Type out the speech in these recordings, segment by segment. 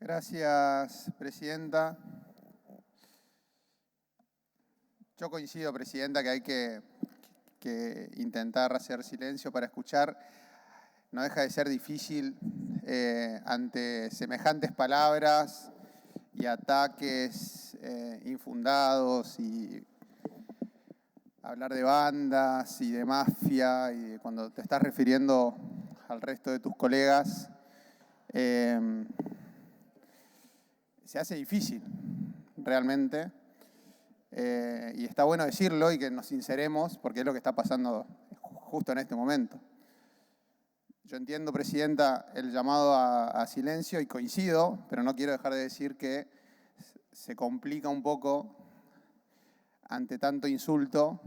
Gracias, Presidenta. Yo coincido, Presidenta, que hay que intentar hacer silencio para escuchar. No deja de ser difícil ante semejantes palabras y ataques infundados y hablar de bandas y de mafia, y cuando te estás refiriendo al resto de tus colegas, se hace difícil, realmente. Y está bueno decirlo y que nos sinceremos, porque es lo que está pasando justo en este momento. Yo entiendo, Presidenta, el llamado a silencio y coincido, pero no quiero dejar de decir que se complica un poco ante tanto insulto,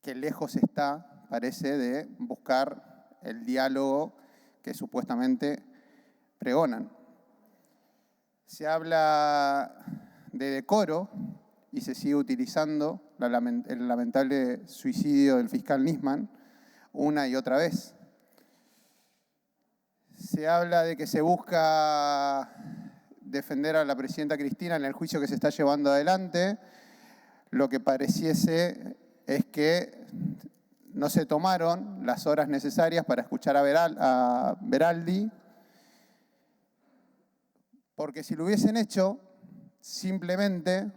que lejos está, parece, de buscar el diálogo que supuestamente pregonan. Se habla de decoro y se sigue utilizando el lamentable suicidio del fiscal Nisman una y otra vez. Se habla de que se busca defender a la presidenta Cristina en el juicio que se está llevando adelante. Lo que pareciese es que no se tomaron las horas necesarias para escuchar a Veraldi, porque si lo hubiesen hecho, simplemente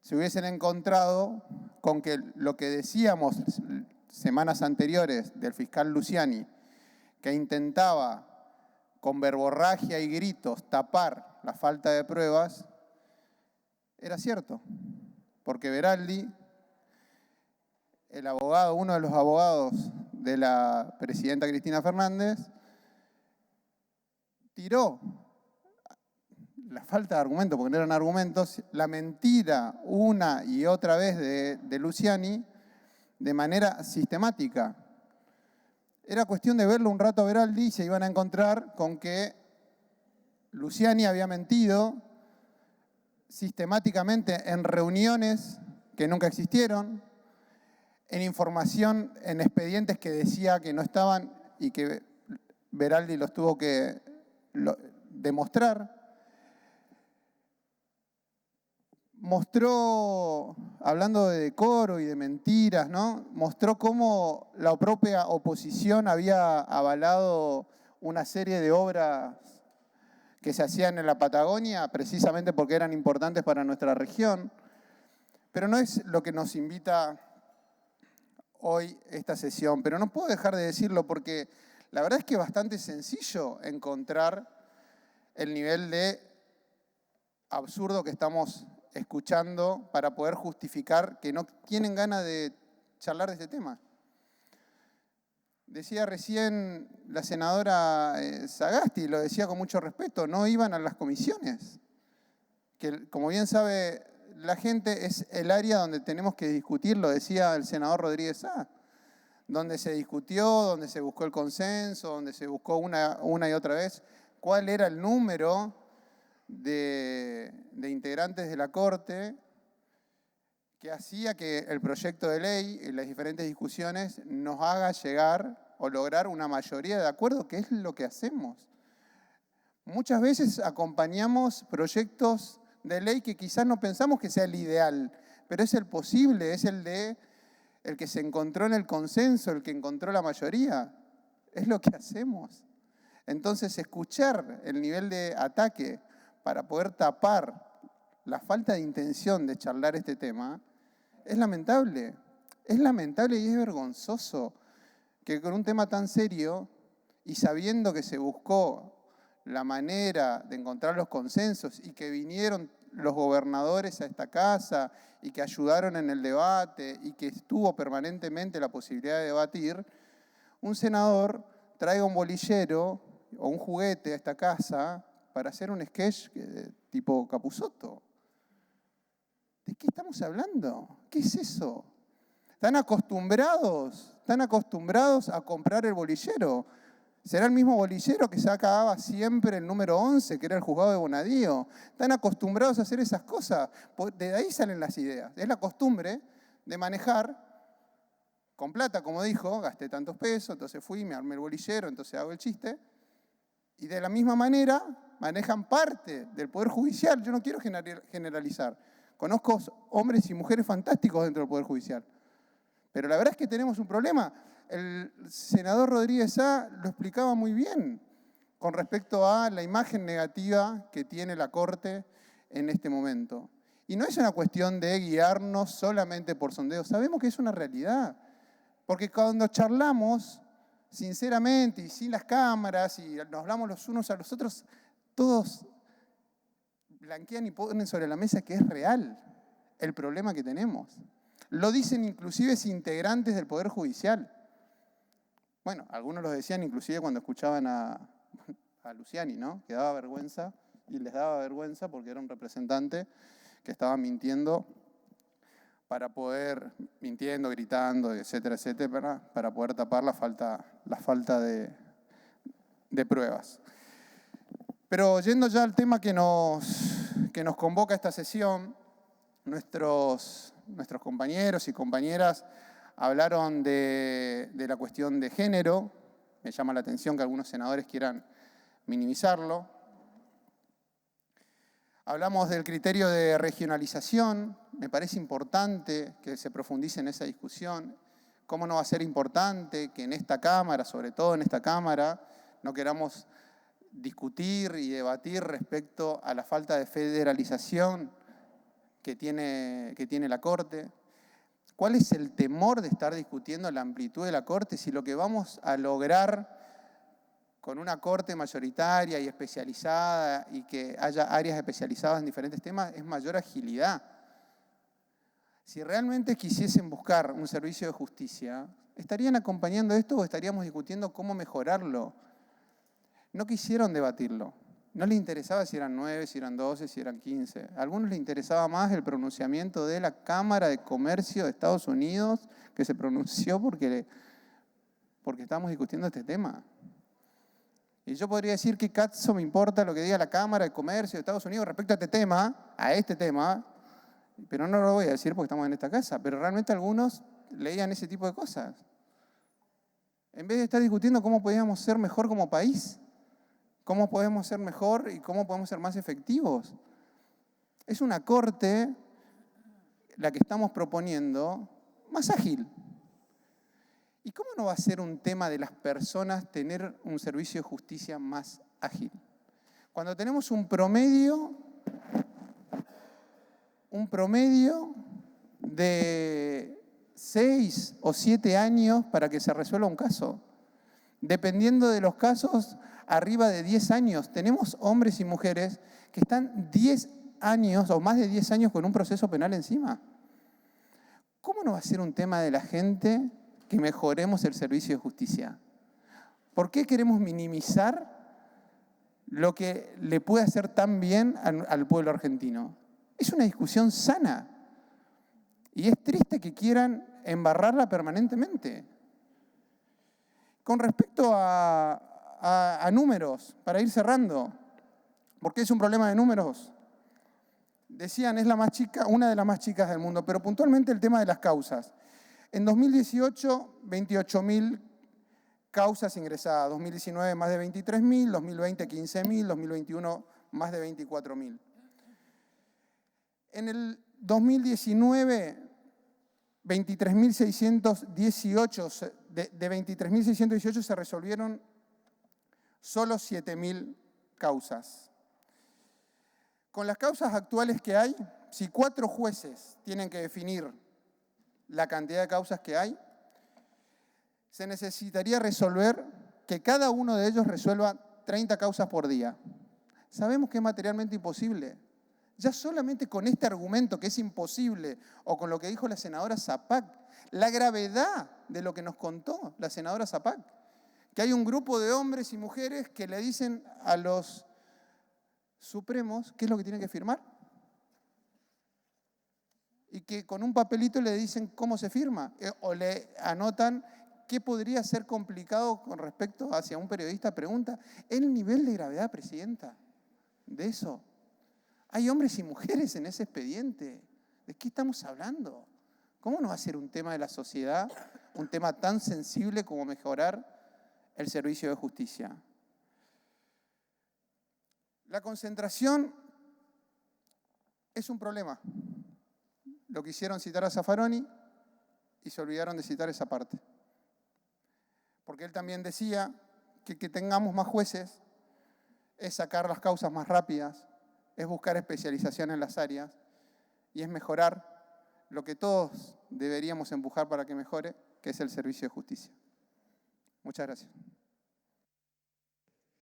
se hubiesen encontrado con que lo que decíamos semanas anteriores del fiscal Luciani, que intentaba con verborragia y gritos tapar la falta de pruebas, era cierto. Porque Veraldi, el abogado, uno de los abogados de la presidenta Cristina Fernández, tiró la falta de argumentos, porque no eran argumentos, la mentira una y otra vez de Luciani de manera sistemática. Era cuestión de verlo un rato a Veraldi y se iban a encontrar con que Luciani había mentido sistemáticamente en reuniones que nunca existieron, en información, en expedientes que decía que no estaban y que Veraldi los tuvo que demostrar. Mostró, hablando de decoro y de mentiras, ¿no? Mostró cómo la propia oposición había avalado una serie de obras que se hacían en la Patagonia precisamente porque eran importantes para nuestra región. Pero no es lo que nos invita hoy esta sesión. Pero no puedo dejar de decirlo porque la verdad es que es bastante sencillo encontrar el nivel de absurdo que estamos escuchando para poder justificar que no tienen ganas de charlar de este tema. Decía recién la senadora Sagasti, lo decía con mucho respeto, no iban a las comisiones. Que, como bien sabe la gente, es el área donde tenemos que discutir, lo decía el senador Rodríguez Sá, donde se discutió, donde se buscó el consenso, donde se buscó una y otra vez cuál era el número de integrantes de la Corte que hacía que el proyecto de ley en las diferentes discusiones nos haga llegar o lograr una mayoría de acuerdo, que es lo que hacemos. Muchas veces acompañamos proyectos de ley que quizás no pensamos que sea el ideal, pero es el posible, es el que se encontró en el consenso, el que encontró la mayoría. Es lo que hacemos. Entonces, escuchar el nivel de ataque para poder tapar la falta de intención de charlar este tema es lamentable. Es lamentable y es vergonzoso que con un tema tan serio y sabiendo que se buscó la manera de encontrar los consensos y que vinieron los gobernadores a esta casa y que ayudaron en el debate y que estuvo permanentemente la posibilidad de debatir, un senador traiga un bolillero o un juguete a esta casa para hacer un sketch tipo Capusotto. ¿De qué estamos hablando? ¿Qué es eso? ¿Están acostumbrados a comprar el bolillero? ¿Será el mismo bolillero que sacaba siempre el número 11, que era el juzgado de Bonadío? ¿Están acostumbrados a hacer esas cosas? De ahí salen las ideas. Es la costumbre de manejar con plata, como dijo, gasté tantos pesos, entonces fui, me armé el bolillero, entonces hago el chiste. Y de la misma manera manejan parte del Poder Judicial. Yo no quiero generalizar. Conozco hombres y mujeres fantásticos dentro del Poder Judicial. Pero la verdad es que tenemos un problema. El senador Rodríguez A. lo explicaba muy bien con respecto a la imagen negativa que tiene la Corte en este momento. Y no es una cuestión de guiarnos solamente por sondeos. Sabemos que es una realidad. Porque cuando charlamos, sinceramente, y sin las cámaras, y nos hablamos los unos a los otros, todos blanquean y ponen sobre la mesa que es real el problema que tenemos. Lo dicen inclusive integrantes del Poder Judicial. Bueno, algunos lo decían inclusive cuando escuchaban a Luciani, ¿no? Que daba vergüenza, y les daba vergüenza porque era un representante que estaba mintiendo para poder, mintiendo, gritando, etcétera, etcétera, para poder tapar la falta de pruebas. Pero yendo ya al tema que nos convoca a esta sesión, nuestros compañeros y compañeras hablaron de la cuestión de género. Me llama la atención que algunos senadores quieran minimizarlo. Hablamos del criterio de regionalización. Me parece importante que se profundice en esa discusión. ¿Cómo no va a ser importante que en esta Cámara, sobre todo en esta Cámara, no queramos discutir y debatir respecto a la falta de federalización que tiene la Corte? ¿Cuál es el temor de estar discutiendo la amplitud de la Corte si lo que vamos a lograr con una Corte mayoritaria y especializada y que haya áreas especializadas en diferentes temas es mayor agilidad? Si realmente quisiesen buscar un servicio de justicia, ¿estarían acompañando esto o estaríamos discutiendo cómo mejorarlo? No quisieron debatirlo. No les interesaba si eran 9, si eran 12, si eran 15. A algunos les interesaba más el pronunciamiento de la Cámara de Comercio de Estados Unidos, que se pronunció porque estábamos discutiendo este tema. Y yo podría decir que cazzo me importa lo que diga la Cámara de Comercio de Estados Unidos respecto a este tema, pero no lo voy a decir porque estamos en esta casa. Pero realmente algunos leían ese tipo de cosas. En vez de estar discutiendo cómo podíamos ser mejor como país, cómo podemos ser mejor y cómo podemos ser más efectivos. Es una Corte, la que estamos proponiendo, más ágil. ¿Y cómo no va a ser un tema de las personas tener un servicio de justicia más ágil? Cuando tenemos un promedio de 6 o 7 años para que se resuelva un caso. Dependiendo de los casos, arriba de 10 años. Tenemos hombres y mujeres que están 10 años o más de 10 años con un proceso penal encima. ¿Cómo no va a ser un tema de la gente que mejoremos el servicio de justicia? ¿Por qué queremos minimizar lo que le puede hacer tan bien al pueblo argentino? Es una discusión sana. Y es triste que quieran embarrarla permanentemente. Con respecto a números, para ir cerrando, ¿por qué es un problema de números? Decían, es la más chica, una de las más chicas del mundo, pero puntualmente el tema de las causas. En 2018, 28.000 causas ingresadas, 2019 más de 23.000, 2020 15.000, 2021 más de 24.000. En el 2019, 23.618, de 23.618 se resolvieron solo 7.000 causas. Con las causas actuales que hay, si 4 jueces tienen que definir la cantidad de causas que hay, se necesitaría resolver que cada uno de ellos resuelva 30 causas por día. Sabemos que es materialmente imposible. Ya solamente con este argumento que es imposible, o con lo que dijo la senadora Zapac, la gravedad de lo que nos contó la senadora Zapac, que hay un grupo de hombres y mujeres que le dicen a los supremos qué es lo que tienen que firmar. Y que con un papelito le dicen cómo se firma, o le anotan qué podría ser complicado con respecto hacia un periodista pregunta. ¿El nivel de gravedad, presidenta, de eso? Hay hombres y mujeres en ese expediente. ¿De qué estamos hablando? ¿Cómo no va a ser un tema de la sociedad, un tema tan sensible como mejorar el servicio de justicia? La concentración es un problema. Lo quisieron citar a Zaffaroni y se olvidaron de citar esa parte. Porque él también decía que tengamos más jueces es sacar las causas más rápidas, es buscar especialización en las áreas y es mejorar lo que todos deberíamos empujar para que mejore, que es el servicio de justicia. Muchas gracias.